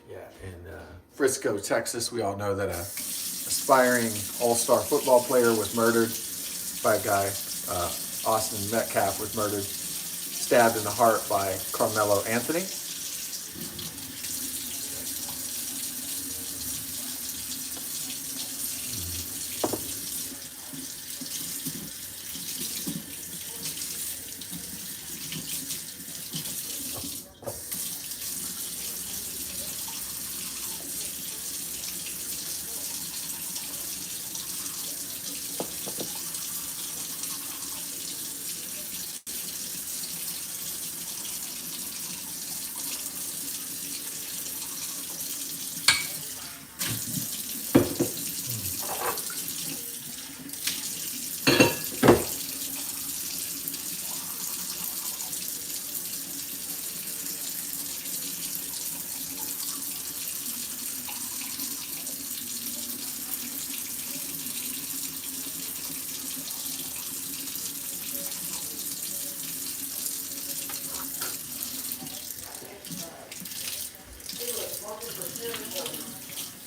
Yeah, in Frisco, Texas, we all know that a aspiring all-star football player was murdered by a guy. Austin Metcalf was murdered, stabbed in the heart by Karmelo Anthony.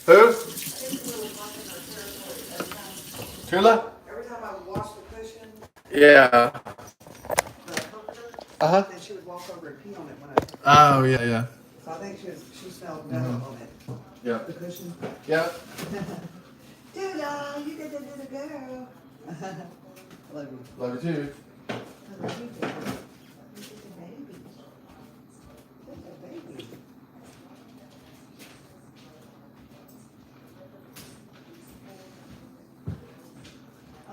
Who? Tula? Every time I would wash the cushion, Yeah. the comforter, Uh-huh. then she would walk over and pee on it when I took it. Oh, yeah, yeah. So I think she smelled metal on it. Yeah. The cushion. Yeah. Dula, you did the girl. I love you. Love you too. I love you, baby. You're just a baby. Just a baby.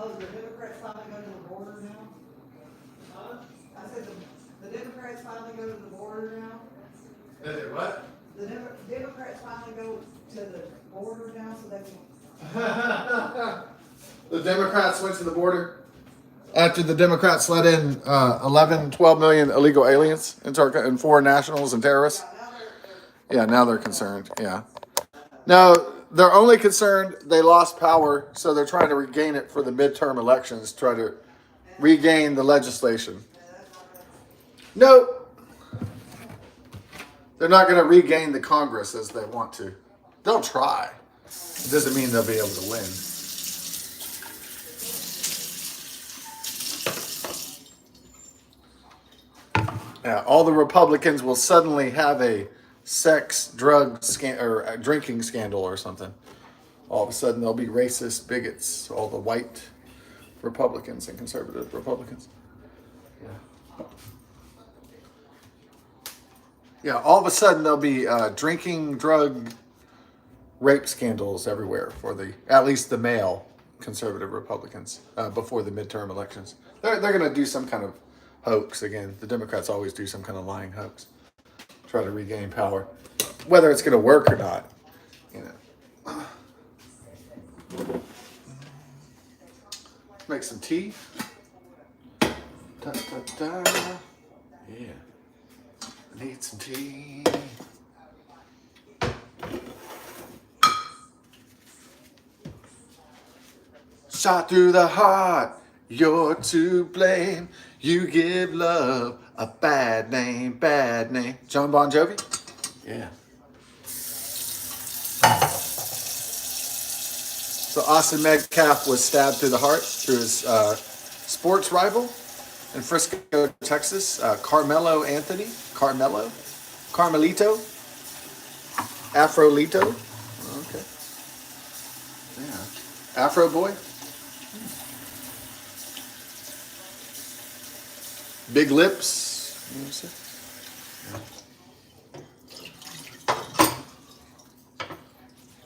Oh, the Democrats finally go to the border now? Huh? I said the Democrats finally go to the border now? What? The Democrats finally go to the border now so they can. The Democrats went to the border after the Democrats let in 11, 12 million illegal aliens into our, and foreign nationals and terrorists. Yeah, now they're concerned. Yeah. No, they're only concerned they lost power, so they're trying to regain it for the midterm elections, try to regain the legislation. No, they're not going to regain the Congress as they want to. They'll try. It doesn't mean they'll be able to win. Yeah, all the Republicans will suddenly have a sex, drug, or a drinking scandal or something. All of a sudden, they'll be racist bigots, all the white Republicans and conservative Republicans. Yeah. Yeah, all of a sudden, there'll be drinking, drug, rape scandals everywhere for at least the male conservative Republicans before the midterm elections. They're going to do some kind of hoax again. The Democrats always do some kind of lying hoax, try to regain power, whether it's going to work or not. You know. Make some tea. Da, da, da. Yeah. Need some tea. Shot through the heart, you're to blame. You give love a bad name, bad name. John Bon Jovi? Yeah. So Austin Metcalf was stabbed through the heart through his sports rival in Frisco, Texas. Karmelo Anthony. Carmelito. Afrolito. Okay. Yeah. Afro boy. Big lips. You know what I'm saying?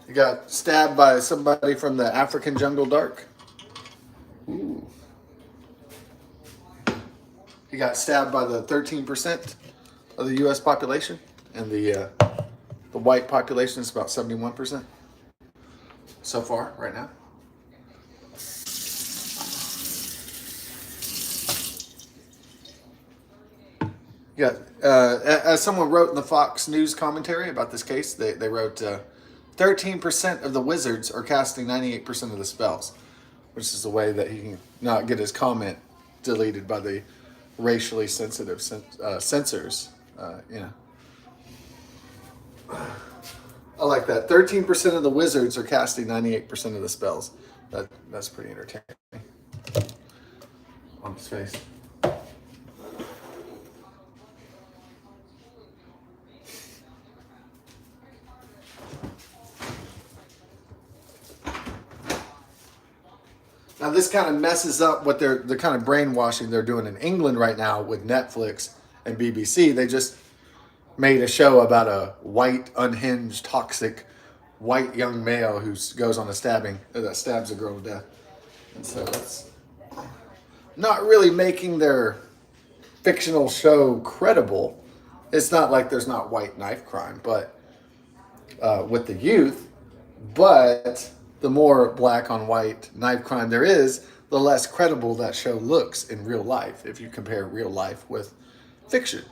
He got stabbed by somebody from the African jungle dark. Ooh. He got stabbed by the 13% of the U.S. population, and the white population is about 71% so far right now. Yeah, as someone wrote in the Fox News commentary about this case, they wrote 13% of the wizards are casting 98% of the spells, which is a way that he can not get his comment deleted by the racially sensitive censors. I like that. 13% of the wizards are casting 98% of the spells. That's pretty entertaining. On his face. Now this kind of messes up what the kind of brainwashing they're doing in England right now with Netflix and BBC. They just made a show about a white, unhinged, toxic, white young male who goes on a stabbing that stabs a girl to death. And so it's not really making their fictional show credible. It's not like there's not white knife crime, but with the youth, but the more black on white knife crime there is, the less credible that show looks in real life if you compare real life with fiction.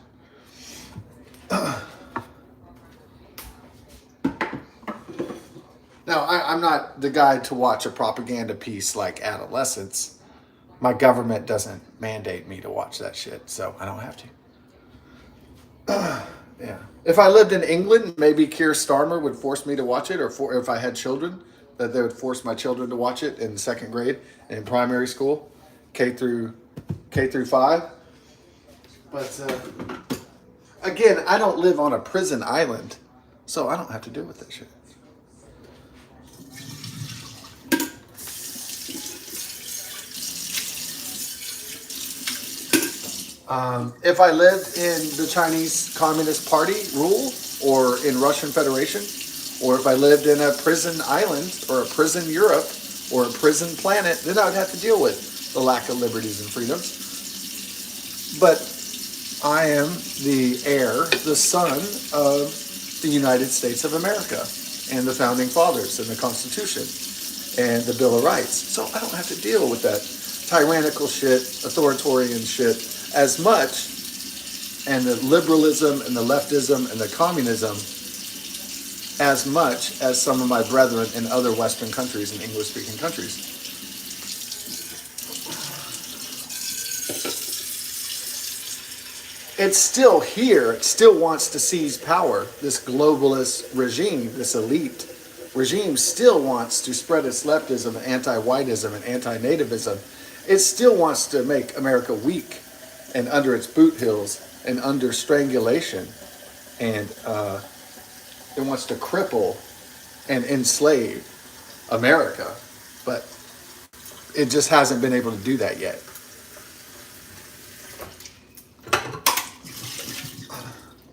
Now, I'm not the guy to watch a propaganda piece like Adolescence. My government doesn't mandate me to watch that shit, so I don't have to. Yeah. If I lived in England, maybe Keir Starmer would force me to watch it, or if I had children, that they would force my children to watch it in second grade in primary school, K through 5. But again, I don't live on a prison island, so I don't have to deal with that shit. If I lived in the Chinese Communist Party rule, or in Russian Federation, or if I lived in a prison island, or a prison Europe, or a prison planet, then I would have to deal with the lack of liberties and freedoms. But I am the heir, the son of the United States of America, and the Founding Fathers, and the Constitution, and the Bill of Rights. So I don't have to deal with that tyrannical shit, authoritarian shit, as much, and the liberalism and the leftism and the communism, as much as some of my brethren in other Western countries and English-speaking countries. It's still here. It still wants to seize power. This globalist regime, this elite regime, still wants to spread its leftism, anti-whiteism, and anti-nativism. It still wants to make America weak and under its boot heels and under strangulation, and it wants to cripple and enslave America, but it just hasn't been able to do that yet.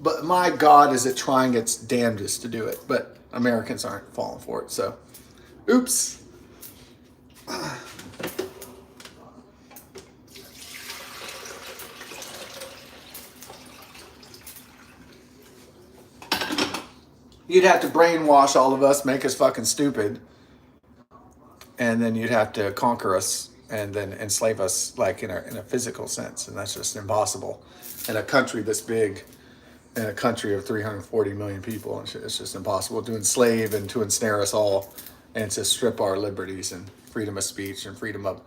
But my God, is it trying its damnedest to do it, but Americans aren't falling for it, so oops. You'd have to brainwash all of us, make us fucking stupid, and then you'd have to conquer us and then enslave us, like in a physical sense, and that's just impossible in a country this big, in a country of 340 million people. It's just impossible to enslave and to ensnare us all, and to strip our liberties and freedom of speech and freedom of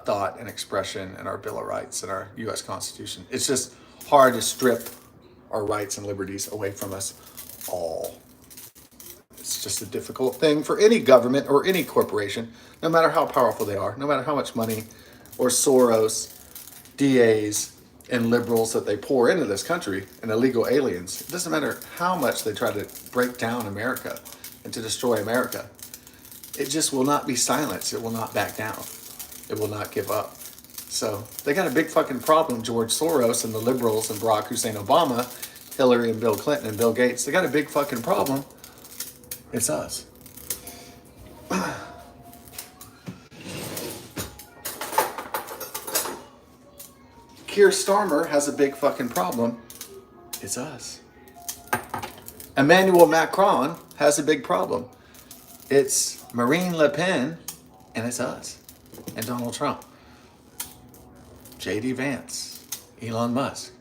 thought and expression and our Bill of Rights and our U.S. Constitution. It's just hard to strip our rights and liberties away from us all. It's just a difficult thing for any government or any corporation, no matter how powerful they are, no matter how much money or Soros, DAs, and liberals that they pour into this country, and illegal aliens. It doesn't matter how much they try to break down America and to destroy America. It just will not be silenced. It will not back down. It will not give up. So they got a big fucking problem, George Soros and the liberals and Barack Hussein Obama, Hillary and Bill Clinton and Bill Gates. They got a big fucking problem. It's us. Keir Starmer has a big fucking problem. It's us. Emmanuel Macron has a big problem. It's Marine Le Pen, and it's us. And Donald Trump. J.D. Vance. Elon Musk.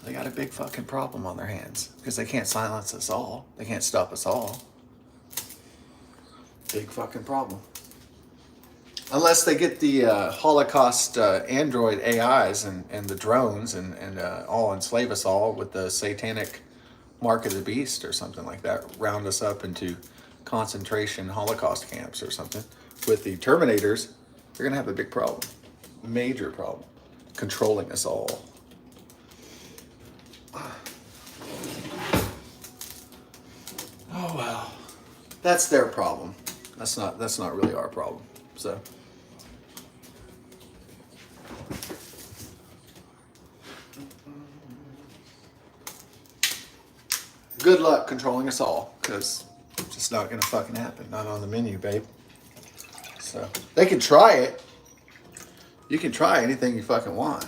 They got a big fucking problem on their hands because they can't silence us all. They can't stop us all. Big fucking problem. Unless they get the Holocaust Android AIs and the drones and all enslave us all with the satanic mark of the beast or something like that, round us up into concentration Holocaust camps or something. With the Terminators, they're gonna have a big problem, major problem, controlling us all. Oh well, that's their problem. That's not really our problem. So. Good luck controlling us all, because it's just not gonna fucking happen. Not on the menu, babe. So they can try it. You can try anything you fucking want.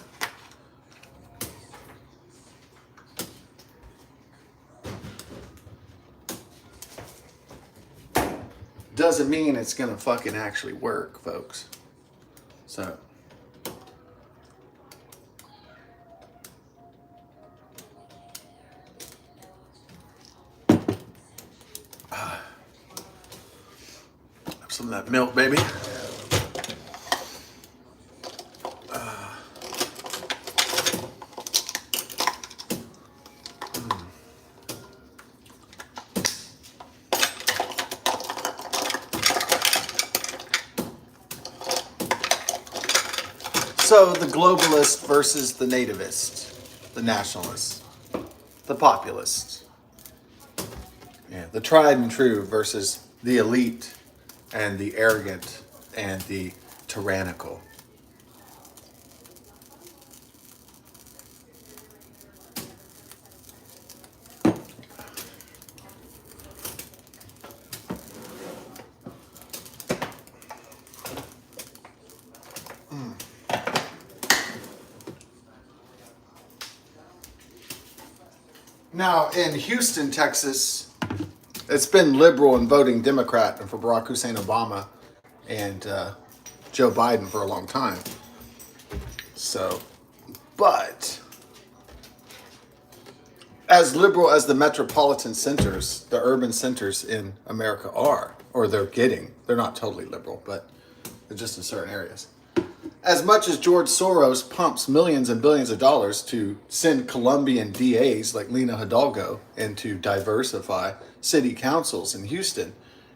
Doesn't mean it's gonna fucking actually work, folks. So. Some of that milk, baby. So the globalist versus the nativist, the nationalist, the populist. Yeah, the tried and true versus the elite and the arrogant and the tyrannical. Now, in Houston, Texas, it's been liberal in voting Democrat and for Barack Hussein Obama and Joe Biden for a long time. So, but as liberal as the metropolitan centers, the urban centers in America are, or they're getting, they're not totally liberal, but they're just in certain areas. As much as George Soros pumps millions and billions of dollars to send Colombian DAs like Lena Hidalgo and to diversify city councils in Houston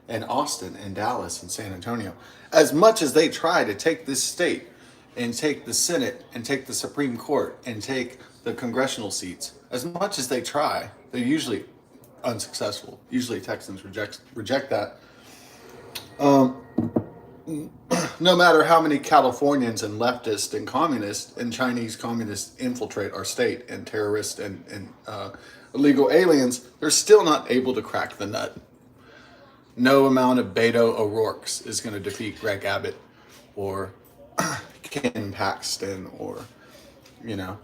and Austin and Dallas and San Antonio, as much as they try to take this state and take the Senate and take the Supreme Court and take the congressional seats, as much as they try, they're usually unsuccessful. Usually Texans reject that. No matter how many Californians and leftists and communists and Chinese communists infiltrate our state and terrorists and illegal aliens, they're still not able to crack the nut. No amount of Beto O'Rourke's is going to defeat Greg Abbott or Ken Paxton or, you know.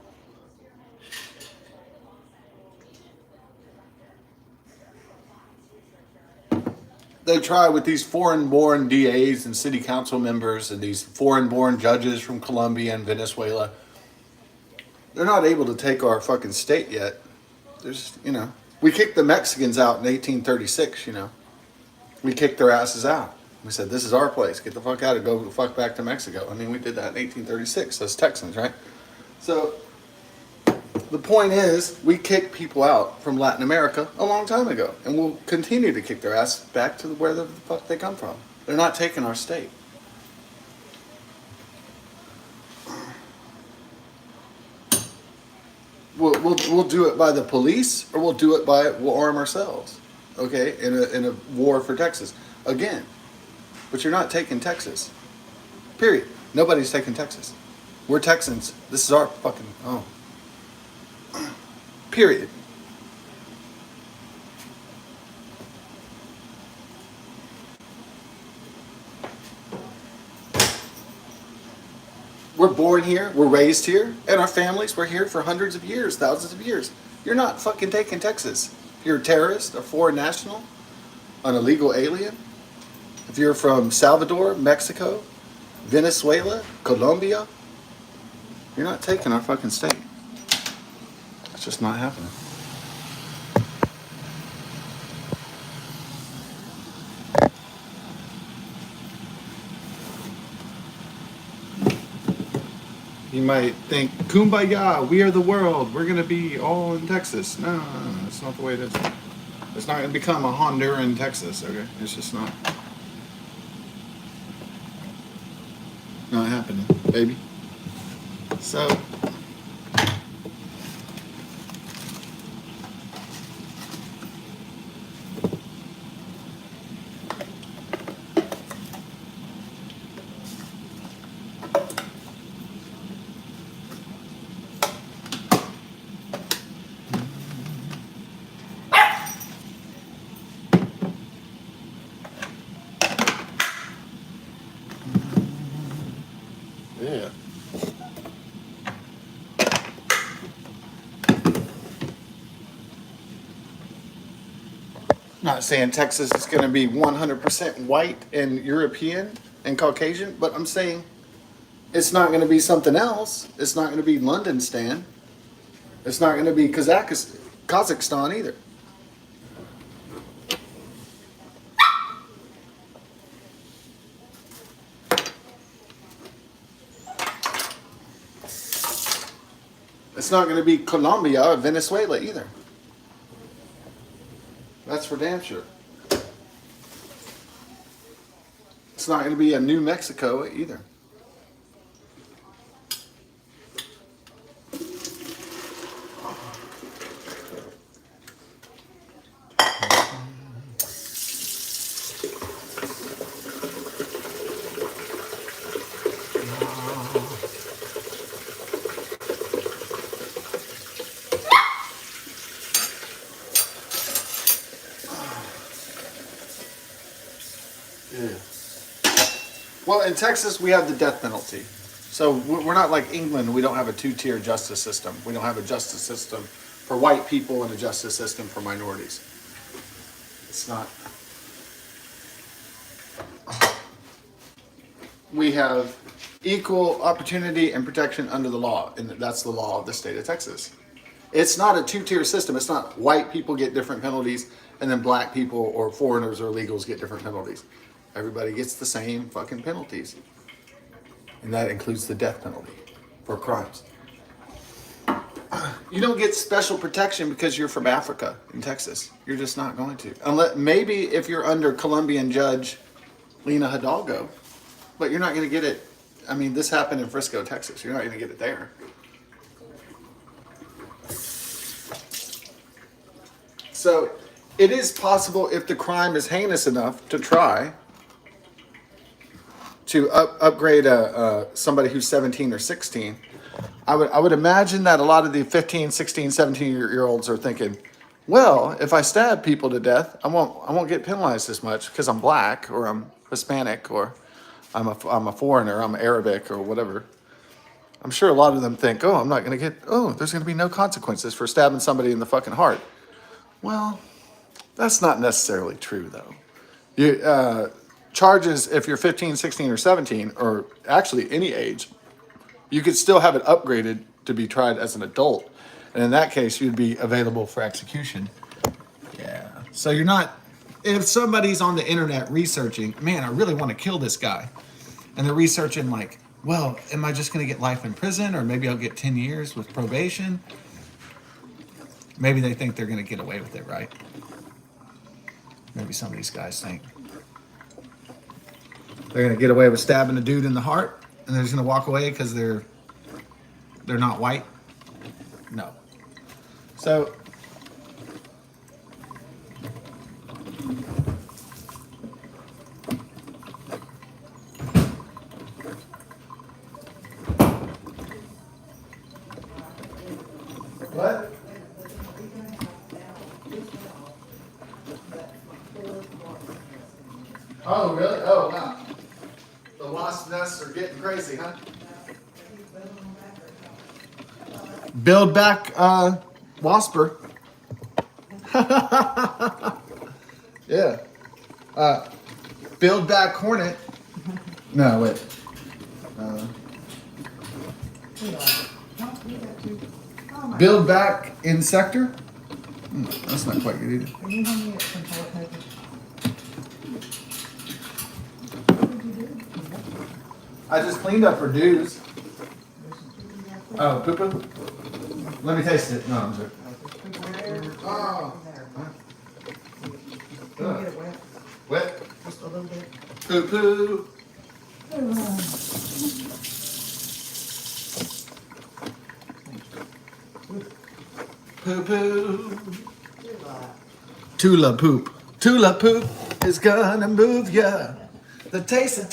They try with these foreign-born DAs and city council members and these foreign-born judges from Colombia and Venezuela. They're not able to take our fucking state yet. There's, you know, we kicked the Mexicans out in 1836, you know. We kicked their asses out. We said, this is our place. Get the fuck out and go the fuck back to Mexico. I mean, we did that in 1836 as Texans, right? So the point is, we kicked people out from Latin America a long time ago, and we'll continue to kick their ass back to where the fuck they come from. They're not taking our state. We'll do it by the police, or we'll arm ourselves, okay, in a war for Texas again. But you're not taking Texas. Period. Nobody's taking Texas. We're Texans. This is our fucking Period. We're born here, we're raised here, and our families were here for hundreds of years, thousands of years. You're not fucking taking Texas. If you're a terrorist, a foreign national, an illegal alien, if you're from Salvador, Mexico, Venezuela, Colombia, you're not taking our fucking state. It's just not happening. You might think, kumbaya, we are the world. We're going to be all in Texas. No, it's It's not the way it is. It's not going to become a Honduran Texas, okay? It's just not happening, baby. So yeah. Not saying Texas is going to be 100% white and European and Caucasian, but I'm saying it's not going to be something else. It's not going to be London. It's not going to be Kazakhstan either. It's not going to be Colombia or Venezuela either. That's for damn sure. It's not going to be a New Mexico either. Yeah. Well, in Texas, we have the death penalty. So we're not like England. We don't have a two-tier justice system. We don't have a justice system for white people and a justice system for minorities. It's not. We have equal opportunity and protection under the law, and that's the law of the state of Texas. It's not a two-tier system. It's not white people get different penalties and then black people or foreigners or illegals get different penalties. Everybody gets the same fucking penalties. And that includes the death penalty for crimes. You don't get special protection because you're from Africa in Texas. You're just not going to. Unless maybe if you're under Colombian judge Lena Hidalgo, but you're not going to get it. I mean, this happened in Frisco, Texas. You're not going to get it there. So it is possible if the crime is heinous enough to try to upgrade somebody who's 17 or 16. I would imagine that a lot of the 15, 16, 17-year-olds are thinking, well, if I stab people to death, I won't get penalized as much because I'm black or I'm Hispanic or I'm a foreigner, I'm Arabic or whatever. I'm sure a lot of them think, oh, I'm not going to there's going to be no consequences for stabbing somebody in the fucking heart. Well, that's not necessarily true, though. Charges, if you're 15, 16, or 17, or actually any age, you could still have it upgraded to be tried as an adult. And in that case, you'd be available for execution. Yeah. So you're not, if somebody's on the internet researching, man, I really want to kill this guy. And they're researching like, well, am I just going to get life in prison? Or maybe I'll get 10 years with probation. Maybe they think they're going to get away with it, right? Maybe some of these guys think they're going to get away with stabbing a dude in the heart and they're just going to walk away because they're not white. No. So what? Oh, really? Oh, wow. The wasp nests are getting crazy, huh? Build back, Wasper. Yeah. Build back Hornet. No, wait. Build back Insector. That's not quite good either. Can you hand me some toilet paper? I just cleaned up her dues. Oh, poo-poo? Let me taste it. No, I'm joking. Oh. There. Can you get it wet? Wet. Just a little bit. Poo poo. Poo poo. Tula poop. Tula poop is gonna move ya. The taste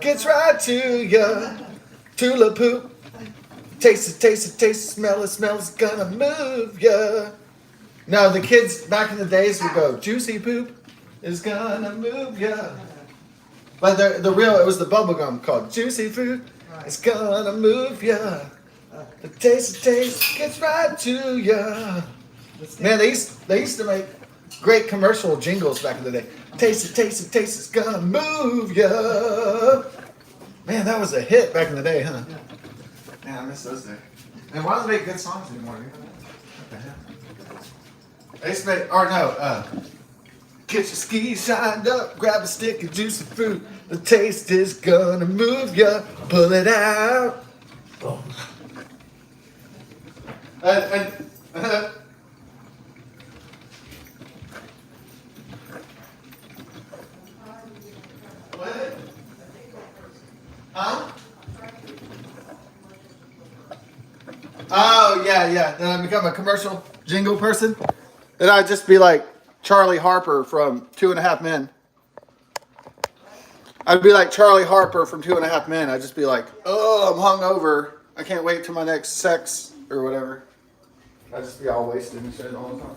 gets right to ya. Tula poop. Taste it, smell it's gonna move ya. No, the kids back in the days would go, juicy poop is gonna move ya. But the real, it was the bubble gum called juicy fruit. It's gonna move ya. The taste gets right to ya. Man, they used to make great commercial jingles back in the day. Taste it, it's gonna move ya. Man, that was a hit back in the day, huh? Man, I miss those days. Man, why don't they make good songs anymore? What the hell? They used to make, or no, get your skis shined up, grab a stick of juicy fruit. The taste is gonna move ya. Pull it out. Boom. What? Huh? Oh, yeah. Then I become a commercial jingle person. Then I'd just be like Charlie Harper from 2.5 Men. I'd be like Charlie Harper from 2.5 Men. I'd just be like, oh, I'm hungover. I can't wait till my next sex or whatever. I'd just be all wasted and shit all the time.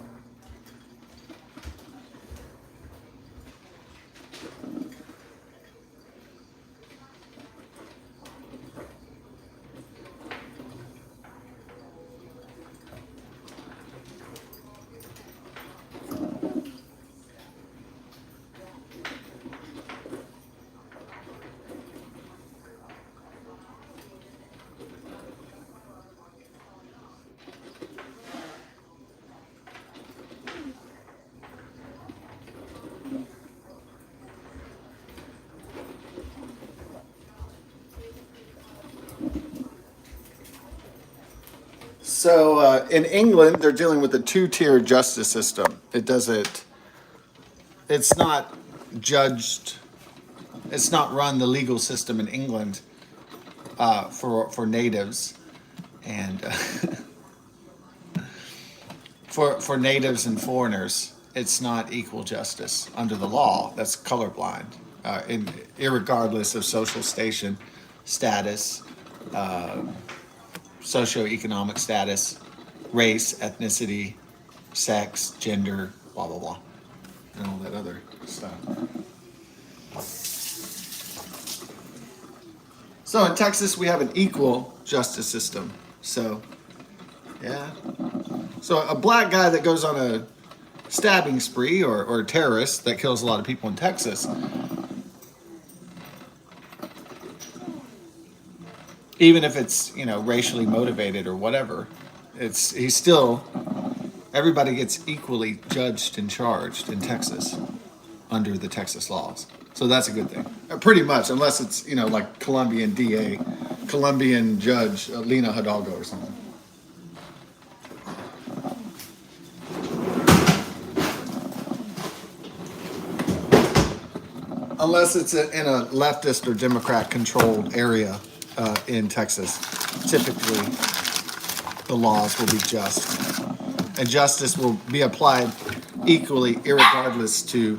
So in England, they're dealing with a two-tier justice system. It's not judged, it's not run the legal system in England for natives and for natives and foreigners. It's not equal justice under the law. That's colorblind, irregardless of social station, status, socioeconomic status, race, ethnicity, sex, gender, blah, blah, blah, and all that other stuff. So in Texas, we have an equal justice system. So, yeah. So a black guy that goes on a stabbing spree or a terrorist that kills a lot of people in Texas, even if it's, racially motivated or whatever, everybody gets equally judged and charged in Texas under the Texas laws. So that's a good thing. Pretty much, unless it's, like Colombian DA, Colombian judge, Lena Hidalgo or something. Unless it's in a leftist or Democrat controlled area in Texas, typically the laws will be just. And justice will be applied equally, irregardless to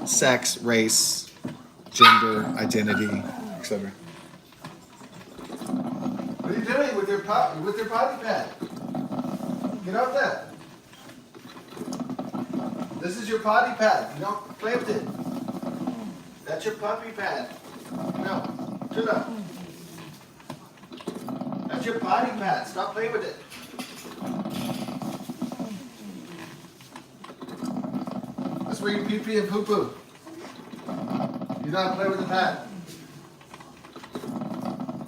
sex, race, gender, identity, etc. What are you doing with your potty pad? Get off that. This is your potty pad. You don't play with it. That's your puppy pad. No, shut up. That's your potty pad. Stop playing with it. That's where you pee pee and poo poo. You don't play with the pad.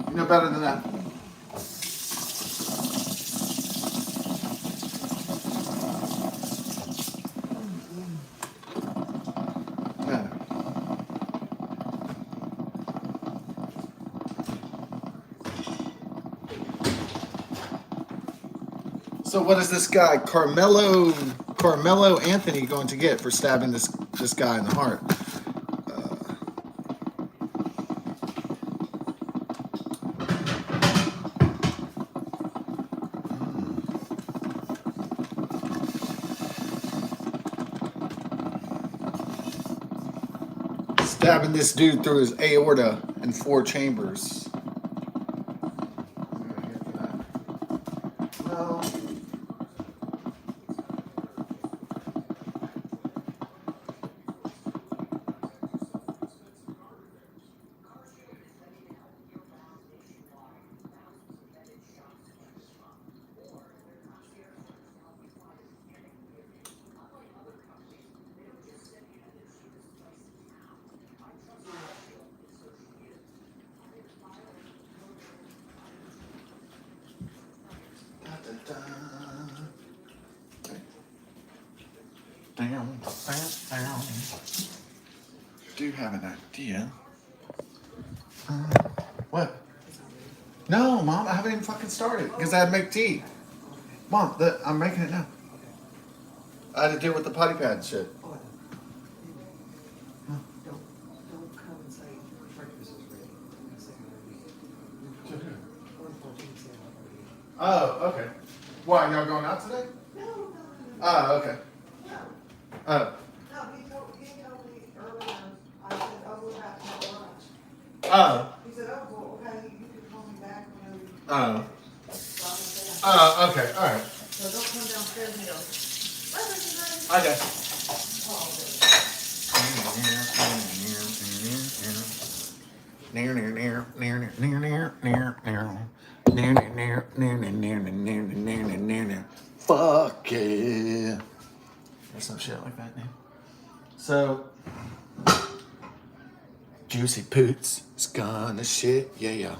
You know better than that. So what is this guy Karmelo Anthony going to get for stabbing this guy in the heart? Stabbing this dude through his aorta in 4 chambers. No. Down. Do have an idea. What? No, Mom, I haven't even fucking started because I had to make tea. Mom, I'm making it now. I had to deal with the potty pad and shit. Don't come and say breakfast is ready. Oh, okay. Why, y'all going out today? No. Oh, okay. Oh. No, he told me earlier, I said, oh, we're about to have lunch. Oh. He said, oh, well, okay, you can call me back when. Oh. So I said, Oh, okay. All right. so don't come downstairs and go, breakfast is ready. Okay. Fuck yeah. Or some shit like that, man. So, Juicy Poots is gonna shit, yeah.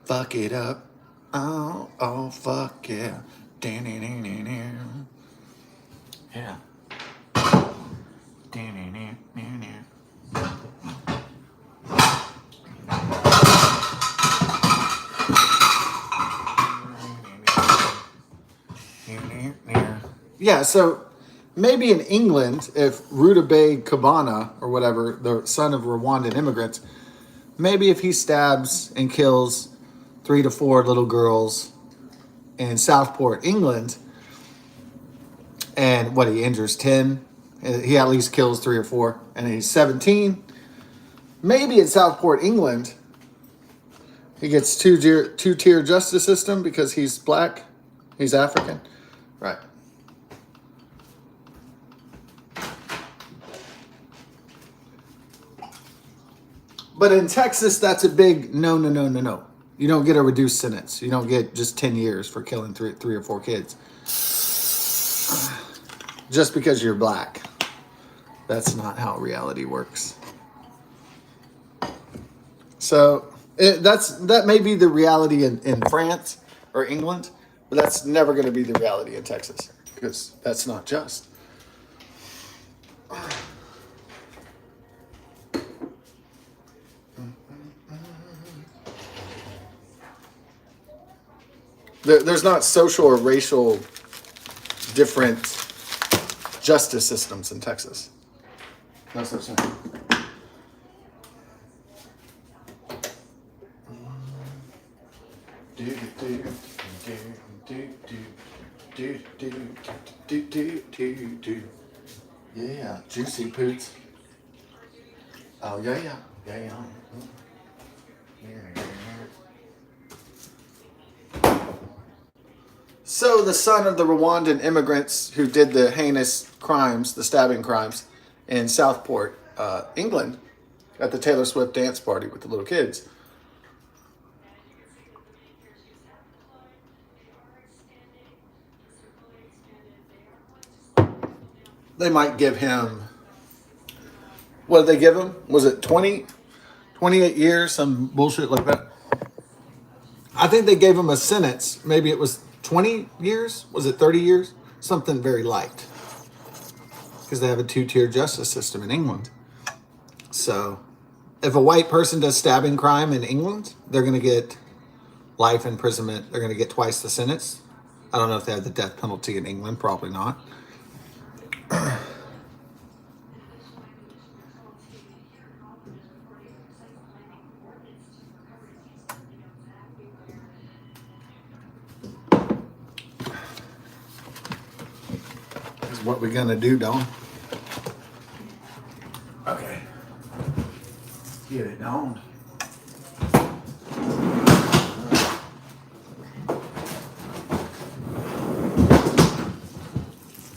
Fuck it up. Oh, fuck yeah. Yeah. Yeah, so maybe in England, if Rutabaga Cabana or whatever, the son of Rwandan immigrants, maybe if he stabs and kills 3 to 4 little girls in Southport, England, and he injures 10, he at least kills 3 or 4, and he's 17. Maybe in Southport, England, he gets two-tier justice system because he's black, he's African, right? But in Texas, that's a big no. You don't get a reduced sentence. You don't get just 10 years for killing three or 4 kids. Just because you're black. That's not how reality works. So that may be the reality in France or England, but that's never going to be the reality in Texas because that's not just. There's not social or racial different justice systems in Texas. No such thing. Yeah, Juicy Poots. Oh, yeah. So the son of the Rwandan immigrants who did the heinous crimes, the stabbing crimes in Southport, England, at the Taylor Swift dance party with the little kids. They might give him, what did they give him? Was it 28 years, some bullshit like that? I think they gave him a sentence. Maybe it was 20 years? Was it 30 years? Something very light. Because they have a 2-tier justice system in England. So, if a white person does stabbing crime in England, they're going to get life imprisonment. They're going to get twice the sentence. I don't know if they have the death penalty in England. Probably not. This is what we're gonna do, Don. Okay. Get it on.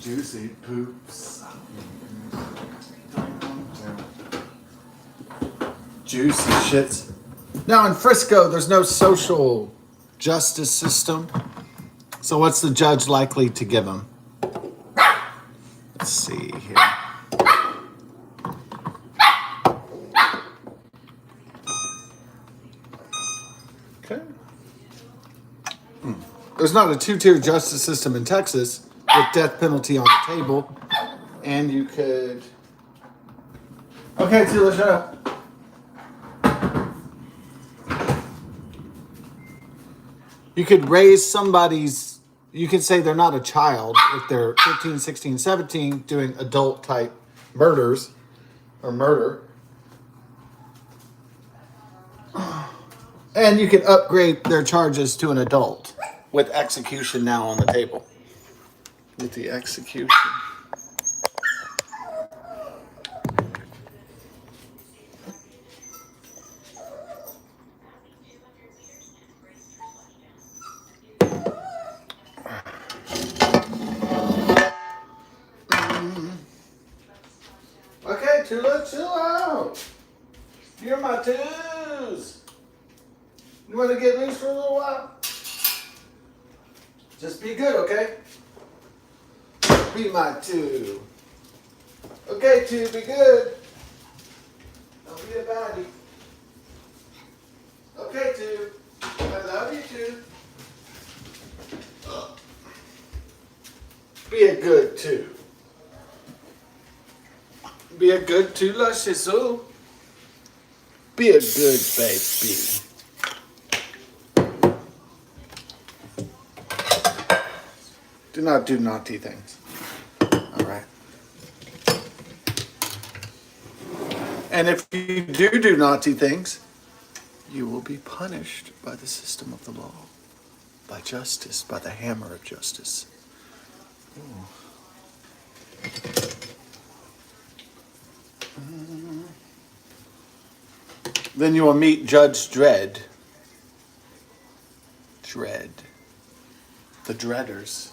Juicy poops. Juicy shits. Now in Frisco, there's no social justice system. So what's the judge likely to give him? Let's see here. Okay. There's not a two-tier justice system in Texas with death penalty on the table. And you could... Okay, Tula, shut up. You could raise somebody's... You could say they're not a child if they're 15, 16, 17 doing adult-type murders or murder. And you could upgrade their charges to an adult with execution now on the table. With the execution. Okay, Tula, chill out. You're my twos. You want to get loose for a little while? Just be good, okay? Be my two. Okay, two, be good. Don't be a baddie. Okay, two. I love you, two. Be a good two. Be a good two, luscious. Be a good baby. Do not do naughty things. All right. And if you do naughty things, you will be punished by the system of the law, by justice, by the hammer of justice. Ooh. Then you will meet Judge Dredd. Dredd. The Dreaders.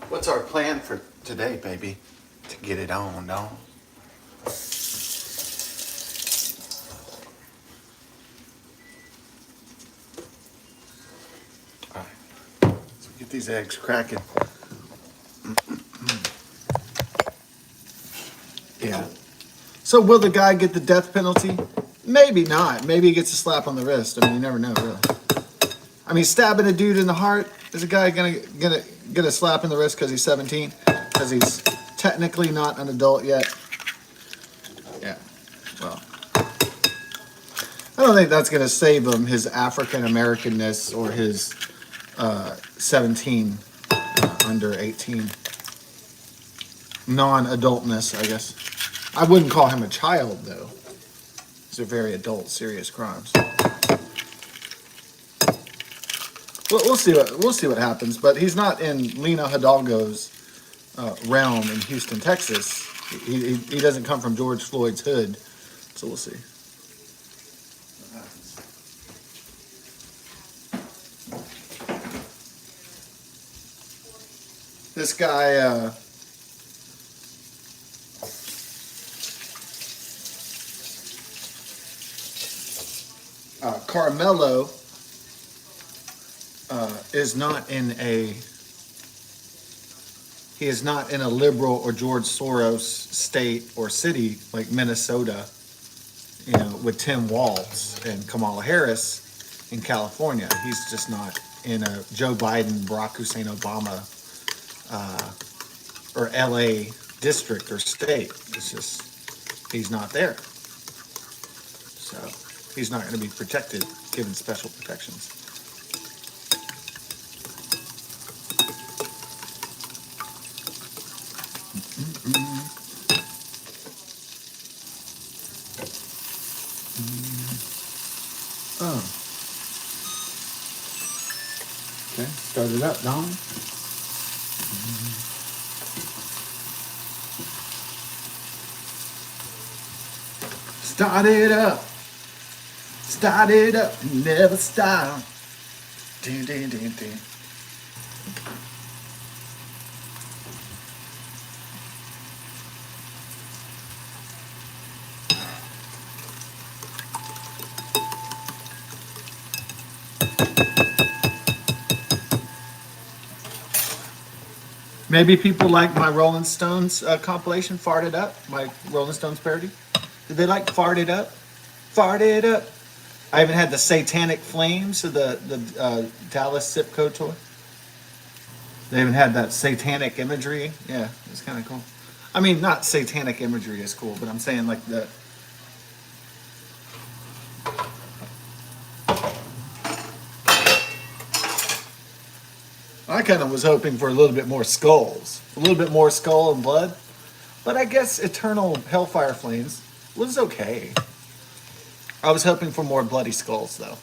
What's our plan for today, baby? To get it on, no? All right. Let's get these eggs cracking. Yeah. So will the guy get the death penalty? Maybe not. Maybe he gets a slap on the wrist. I mean, you never know, really. I mean, stabbing a dude in the heart, is a guy gonna get a slap in the wrist because he's 17? Because he's technically not an adult yet? Yeah. Well, I don't think that's gonna save him his African Americanness or his 17 under 18 non-adultness, I guess. I wouldn't call him a child though. These are very adult, serious crimes. We'll see what happens, but he's not in Lena Hidalgo's realm in Houston, Texas. He doesn't come from George Floyd's hood, so we'll see. This guy, Karmelo, is not in a He is not in a liberal or George Soros state or city like Minnesota, with Tim Walz and Kamala Harris in California. He's just not in a Joe Biden, Barack Hussein Obama, or LA district or state. It's just, he's not there. So he's not going to be protected, given special protections. Oh. Okay, start it up, Don. Start it up. Start it up and never stop. Ding, ding, ding, ding. Maybe people like my Rolling Stones compilation, Farted Up, my Rolling Stones parody. Did they like Farted Up? Farted Up. I even had the Satanic Flames of the Dallas Zip Code tour. They even had that satanic imagery. Yeah, it was kind of cool. I mean, not satanic imagery is cool, but I'm saying like the... I kind of was hoping for a little bit more skulls, a little bit more skull and blood, but I guess Eternal Hellfire Flames was okay. I was hoping for more bloody skulls, though.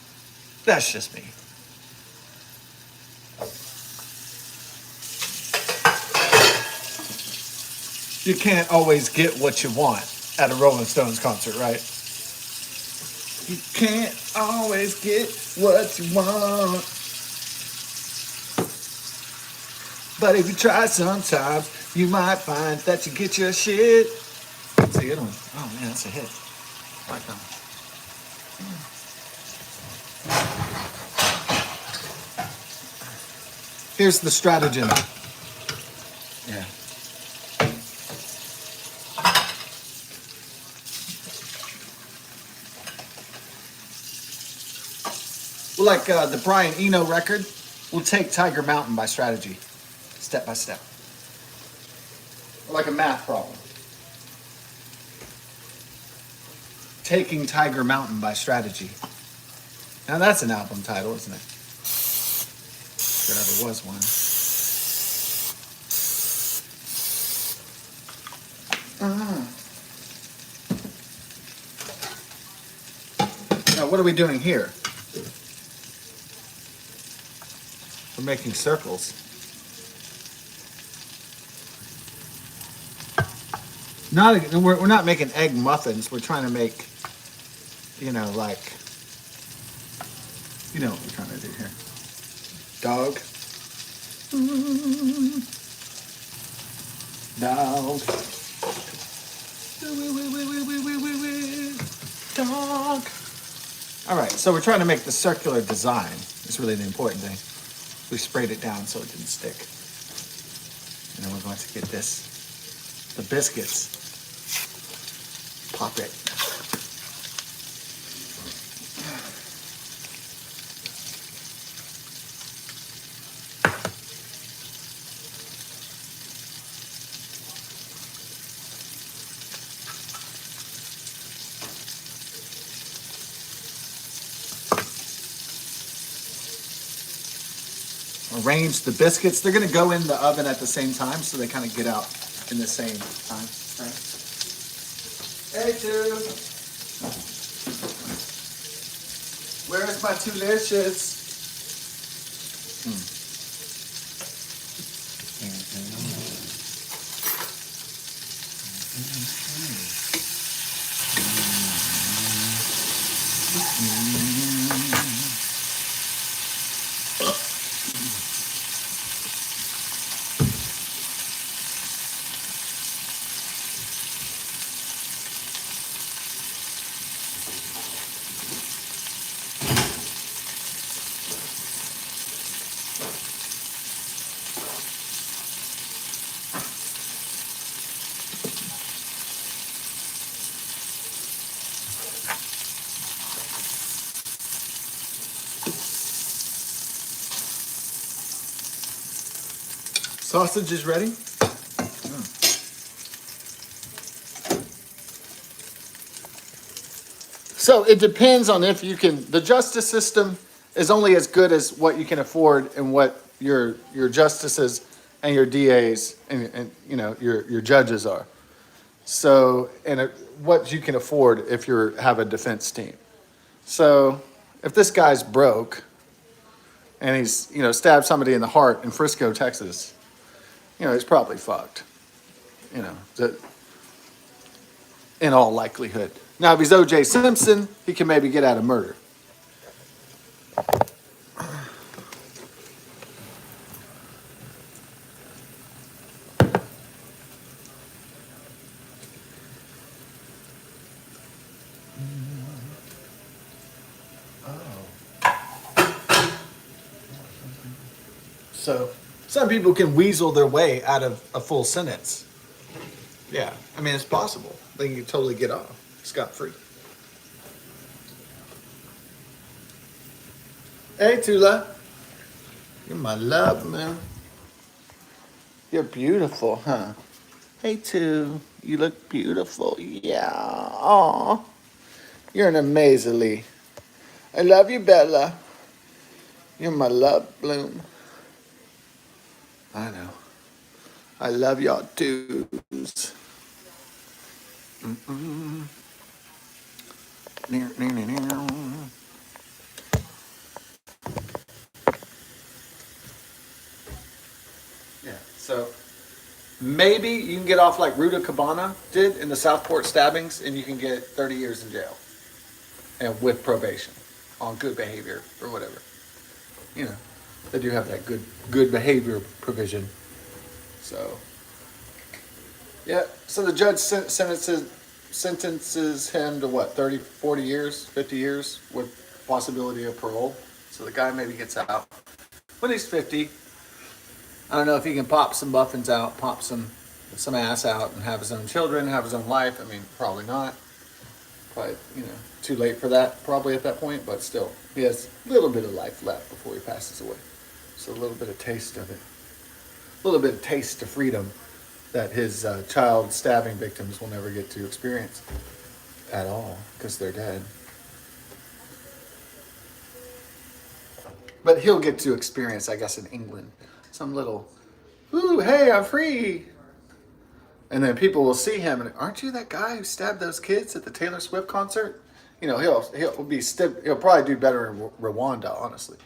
That's just me. You can't always get what you want at a Rolling Stones concert, right? You can't always get what you want. But if you try sometimes, you might find that you get your shit. That's a good one. Oh man, that's a hit. I like that one. Here's the stratagem. Yeah. Well, like the Brian Eno record, we'll take Tiger Mountain by strategy, step by step. Like a math problem. Taking Tiger Mountain by strategy. Now that's an album title, isn't it? If there ever was one. Now what are we doing here? We're making circles. We're not making egg muffins. We're trying to make, like, what we're trying to do here. Dog. Dog. Dog. All right, so we're trying to make the circular design. It's really the important thing. We sprayed it down so it didn't stick. And then we're going to get the biscuits. Pop it. Arrange the biscuits. They're going to go in the oven at the same time, so they kind of get out in the same time. Right? Hey, two. Where's my Tulicious? Sausage is ready. So it depends on if you can. The justice system is only as good as what you can afford and what your justices and your DAs and you know your judges are. So what you can afford if you have a defense team. So if this guy's broke and he's stabbed somebody in the heart in Frisco, Texas, he's probably fucked. You know, in all likelihood. Now, if he's O.J. Simpson, he can maybe get out of murder. So, some people can weasel their way out of a full sentence. Yeah, I mean, it's possible. They can totally get off scot-free. Hey, Tula. You're my love, man. You're beautiful, huh? Hey, Tu. You look beautiful. Yeah. Aw. You're an amazingly. I love you, Bella. You're my love bloom. I know. I love y'all too. Yeah, so maybe you can get off like Ruta Cabana did in the Southport stabbings, and you can get 30 years in jail, and with probation on good behavior or whatever. You know, they do have that good behavior provision. So, yeah. So the judge sentences him to what, 30, 40 years, 50 years with possibility of parole. So the guy maybe gets out when he's 50. I don't know if he can pop some muffins out, pop some ass out, and have his own children, have his own life. I mean, probably not. Probably, too late for that, probably at that point, but still, he has a little bit of life left before he passes away. So a little bit of taste of it. A little bit of taste of freedom that his child stabbing victims will never get to experience at all, because they're dead. But he'll get to experience, I guess, in England, some little, ooh, hey, I'm free. And then people will see him and, aren't you that guy who stabbed those kids at the Taylor Swift concert? He'll probably do better in Rwanda, honestly.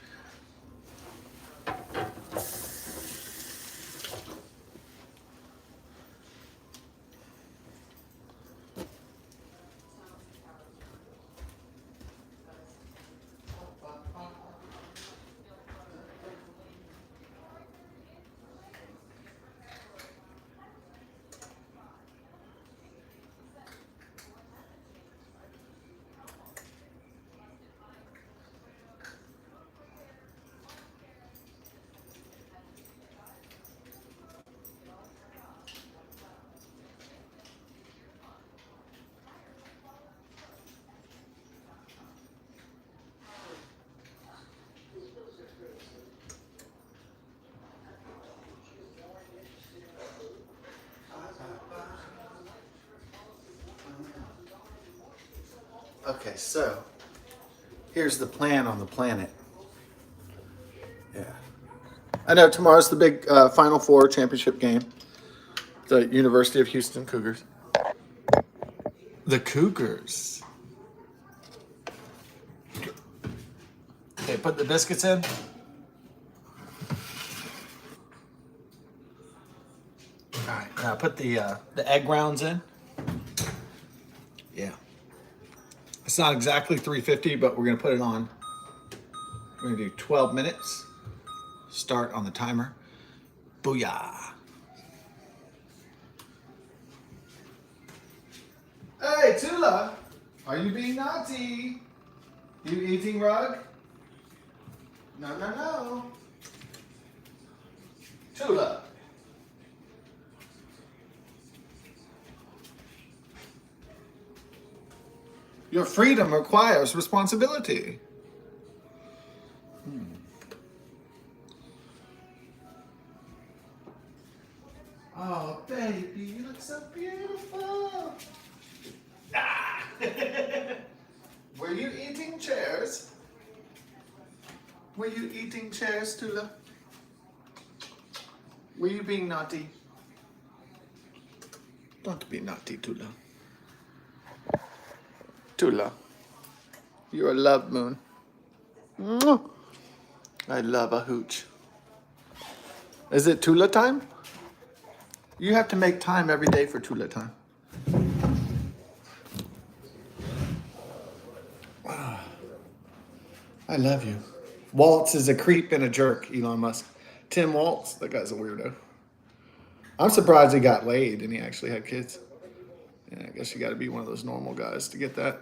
Okay, so here's the plan on the planet. Yeah. I know tomorrow's the big Final Four championship game. The University of Houston Cougars. The Cougars. Okay, put the biscuits in. All right, now put the egg rounds in. Yeah. It's not exactly 350, but we're going to put it on. We're going to do 12 minutes. Start on the timer. Booyah. Hey, Tula, are you being naughty? You eating rug? No. Tula. Your freedom requires responsibility. so beautiful. Ah. Were you eating chairs? Were you eating chairs, Tula? Were you being naughty? Don't be naughty, Tula. Tula, you're a love moon. Mwah. I love a hooch. Is it Tula time? You have to make time every day for Tula time. I love you. Waltz is a creep and a jerk, Elon Musk. Tim Waltz, that guy's a weirdo. I'm surprised he got laid and he actually had kids. Yeah, I guess you got to be one of those normal guys to get that.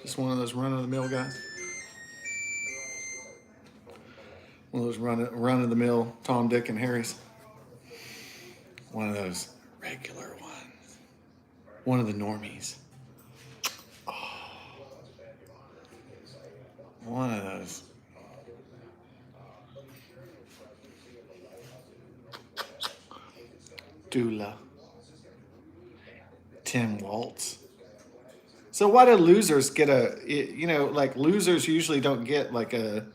Just one of those run-of-the-mill guys. One of those run-of-the-mill Tom, Dick, and Harrys. One of those regular ones. One of the normies. Oh. One of those. Dula. Tim Waltz. So why do losers get like losers usually don't get like a,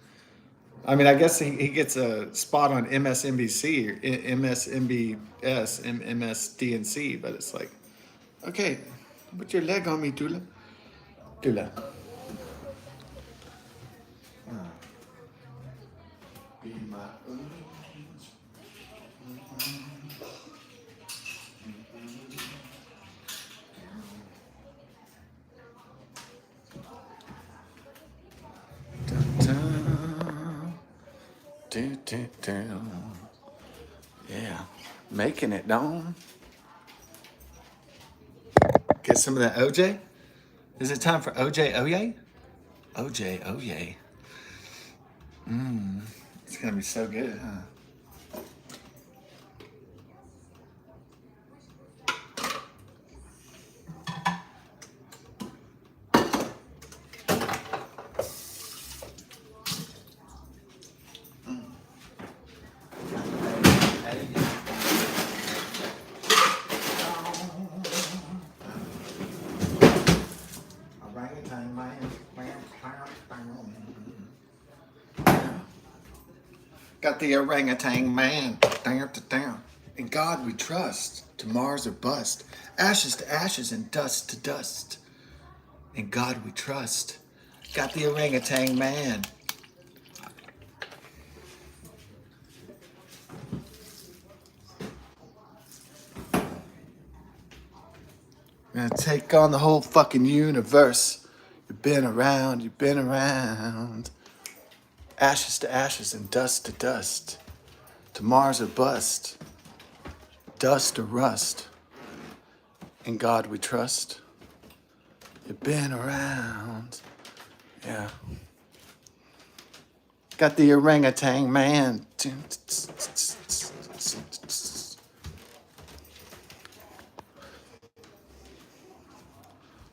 I mean, I guess he gets a spot on MSNBC or MSNBS, MSDNC, but it's like, okay, put your leg on me, Dula. Dula. Be my own. Yeah, making it, Dawn. Get some of that OJ. Is it time for OJ Oye? OJ Oye. It's gonna be so good, huh? Got the orangutan man. Down. In God we trust. To Mars or bust. Ashes to ashes and dust to dust. In God we trust. Got the orangutan man. Gonna take on the whole fucking universe. You've been around, you've been around. Ashes to ashes and dust to dust. To Mars or bust. Dust or rust. In God we trust. You've been around. Yeah. Got the orangutan man.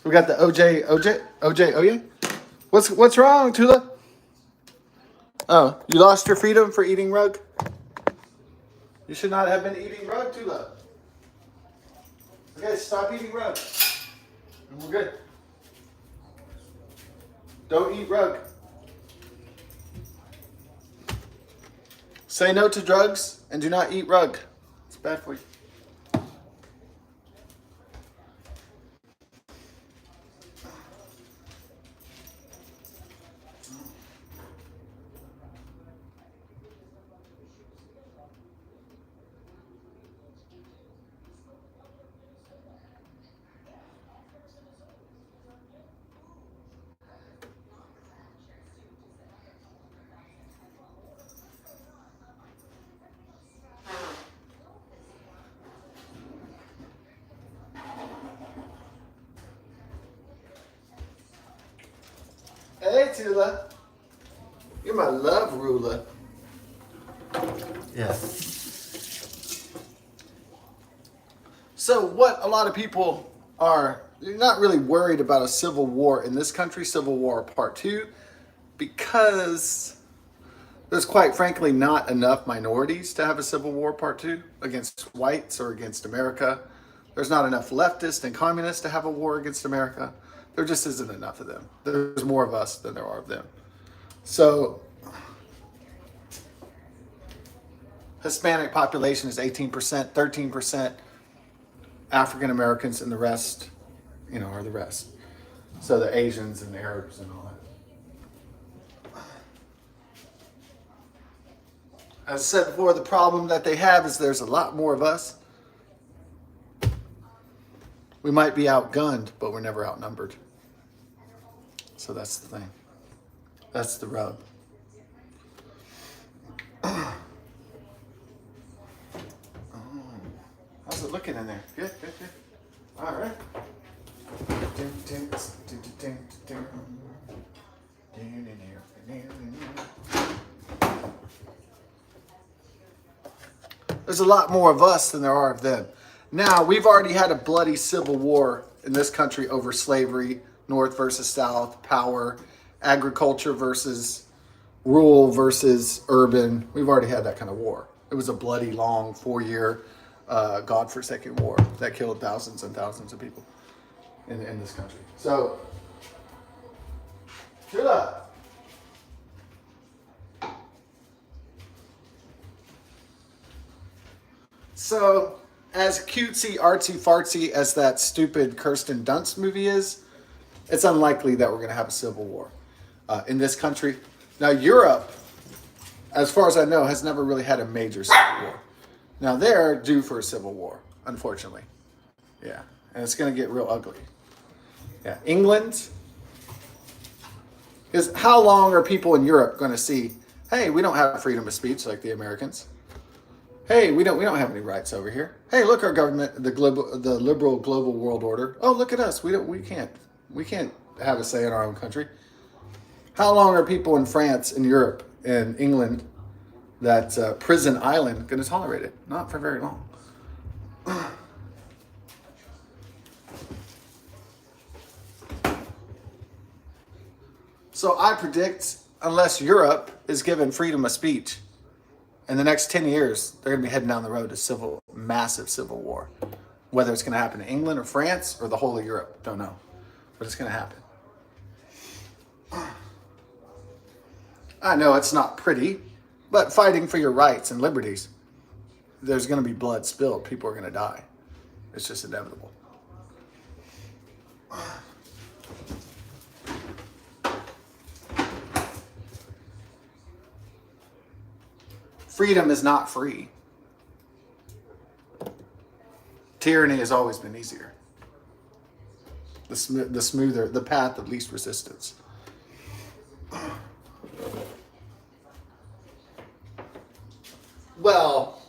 We got the OJ. Oh yeah. What's wrong, Tula? Oh, you lost your freedom for eating rug? You should not have been eating rug, Tula. Okay, stop eating rug. And we're good. Don't eat rug. Say no to drugs and do not eat rug. It's bad for you. Hey, Tula. You're my love ruler. Yeah. So what a lot of people are, you're not really worried about a civil war in this country, Civil War Part 2, because there's quite frankly not enough minorities to have a Civil War Part 2 against whites or against America. There's not enough leftists and communists to have a war against America. There just isn't enough of them. There's more of us than there are of them. So Hispanic population is 18%, 13%. African Americans, and the rest, are the rest. So the Asians and the Arabs and all that. As I said before, the problem that they have is there's a lot more of us. We might be outgunned, but we're never outnumbered. So that's the thing. That's the rub. How's it looking in there? Good, good, good. All right. There's a lot more of us than there are of them. Now, we've already had a bloody civil war in this country over slavery, North versus South, power, agriculture versus rural versus urban. We've already had that kind of war. It was a bloody, long, 4-year, godforsaken war that killed thousands and thousands of people in this country. So, chill up. So, as cutesy, artsy, fartsy as that stupid Kirsten Dunst movie is, it's unlikely that we're going to have a civil war in this country. Now, Europe, as far as I know, has never really had a major civil war. Now, they're due for a civil war, unfortunately. Yeah, and it's going to get real ugly. Yeah, England. Because how long are people in Europe going to see, hey, we don't have freedom of speech like the Americans? Hey, we don't have any rights over here. Hey, look, our government, the liberal global world order. Oh, look at us. We can't have a say in our own country. How long are people in France and Europe and England, that prison island, going to tolerate it? Not for very long. So I predict, unless Europe is given freedom of speech, in the next 10 years, they're going to be heading down the road to massive civil war. Whether it's going to happen in England or France or the whole of Europe, don't know. But it's going to happen. I know it's not pretty, but fighting for your rights and liberties, there's going to be blood spilled. People are going to die. It's just inevitable. Freedom is not free. Tyranny has always been easier. The smoother, the path of least resistance. Well,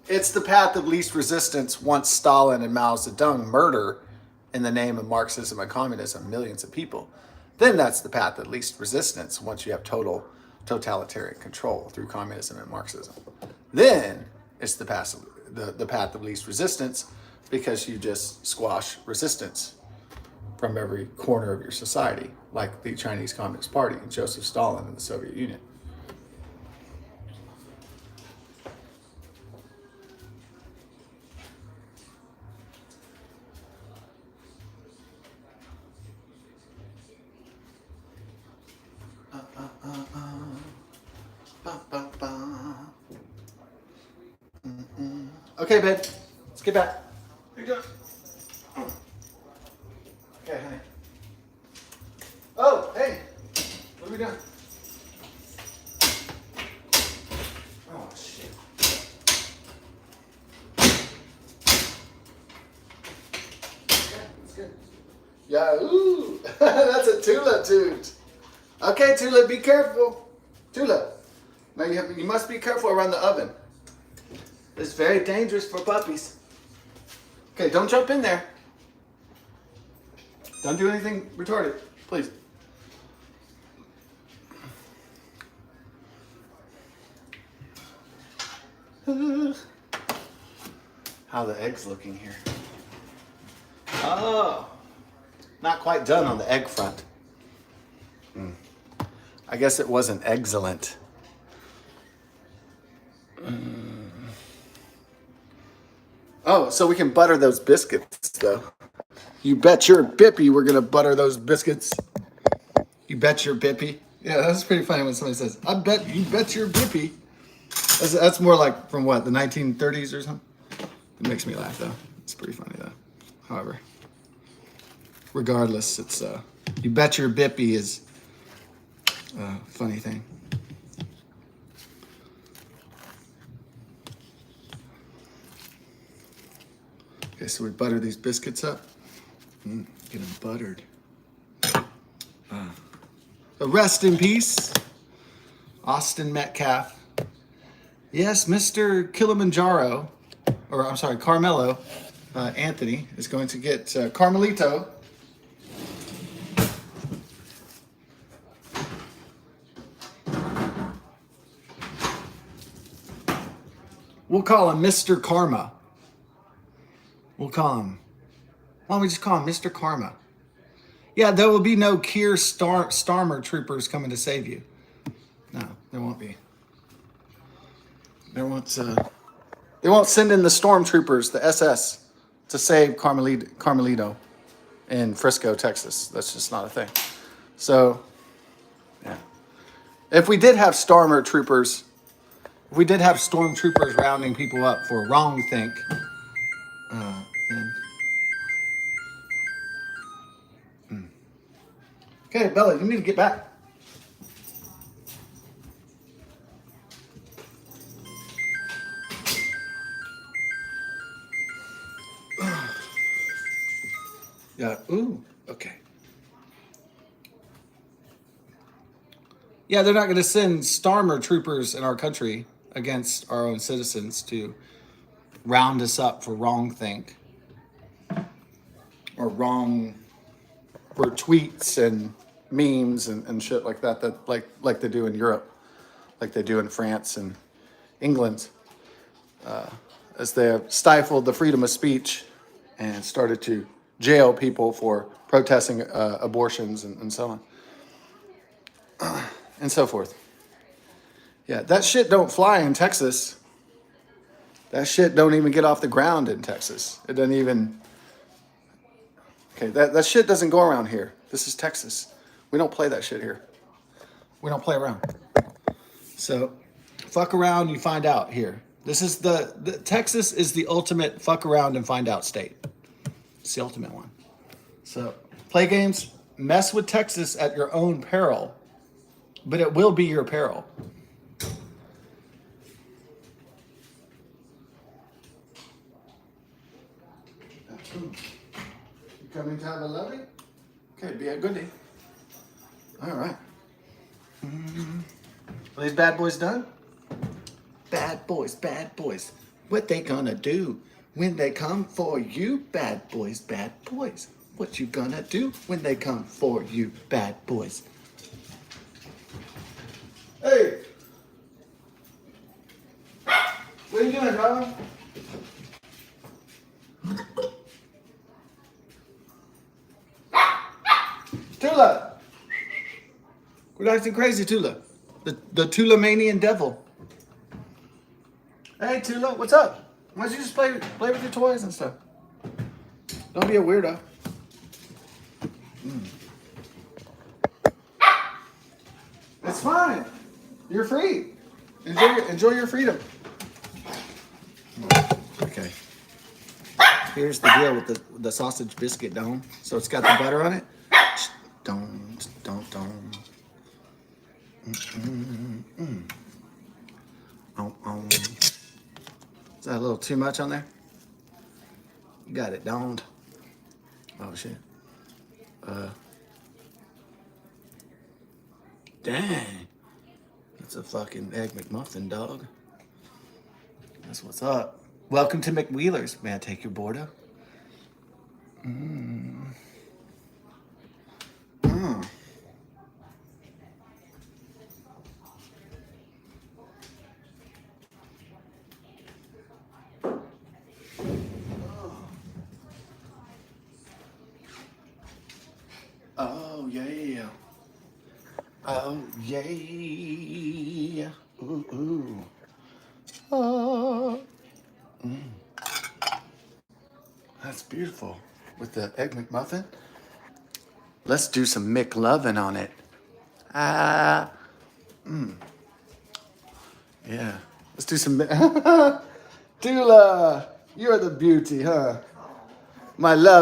it's the path of least resistance once Stalin and Mao Zedong murder in the name of Marxism and communism millions of people. Then that's the path of least resistance once you have totalitarian control through communism and Marxism. Then it's the path of least resistance because you just squash resistance from every corner of your society, like the Chinese Communist Party and Joseph Stalin and the Soviet Union. Okay, babe. Let's get back. What are you doing? Okay, honey. Oh, hey. What are we doing? Oh, shit. Okay, that's good. Yeah, ooh. That's a Tula toot. Okay, Tula, be careful. Tula. Now you must be careful around the oven. It's very dangerous for puppies. Okay, don't jump in there. Don't do anything retarded, please. How the egg's looking here. Oh, not quite done on the egg front. I guess it wasn't excellent. Oh, so we can butter those biscuits, though. You bet your bippy we're gonna butter those biscuits. You bet your bippy. Yeah, that's pretty funny when somebody says, "I bet you bet your bippy." That's more like from what, the 1930s or something. It makes me laugh though. It's pretty funny though. However, regardless, it's you bet your bippy is a funny thing. Okay, so we butter these biscuits up. Get them buttered. Rest in peace, Austin Metcalf. Yes, Mr. Kilimanjaro, or I'm sorry, Karmelo Anthony is going to get Carmelito. We'll call him Mr. Karma. Why don't we just call him Mr. Karma? Yeah, there will be no Keir Starmer troopers coming to save you. No, there won't be. They won't send in the stormtroopers, the SS, to save Carmelito in Frisco, Texas. That's just not a thing. So, yeah. If we did have stormtroopers rounding people up for wrong think, then... Okay, Bella, you need to get back. Yeah, ooh, okay. Yeah, they're not going to send Starmer troopers in our country against our own citizens to round us up for wrong think or for tweets and memes and shit like that like they do in Europe, like they do in France and England, as they have stifled the freedom of speech and started to jail people for protesting abortions and so on and so forth. Yeah, that shit don't fly in Texas. That shit don't even get off the ground in Texas. It doesn't even... Okay, that shit doesn't go around here. This is Texas. We don't play that shit here. We don't play around. So, fuck around, you find out here. This is the Texas is the ultimate fuck around and find out state. It's the ultimate one. So, play games, mess with Texas at your own peril, but it will be your peril. You coming to have a lovey? Okay, be a goodie. All right. Are these bad boys done? Bad boys, bad boys. What they gonna do when they come for you? Bad boys, bad boys. What you gonna do when they come for you? Bad boys. Hey! What are you doing, dog? Tula! Quit acting crazy, Tula. The Tulamanian devil. Hey, Tula, what's up? Why don't you just play with your toys and stuff? Don't be a weirdo. It's fine. You're free. Enjoy your freedom. Okay. Here's the deal with the sausage biscuit dome. So it's got the butter on it. Don't. Is that a little too much on there? You got it domed. Oh shit. Dang. That's a fucking egg McMuffin, dog. That's what's up. Welcome to McWheeler's. May I take your boarder? Oh yeah. Oh yeah. Ooh ooh. Oh. beautiful. With the Egg McMuffin. Let's do some McLovin on it. Ah. Yeah. Let's do some. Dula, you're the beauty, huh? My love.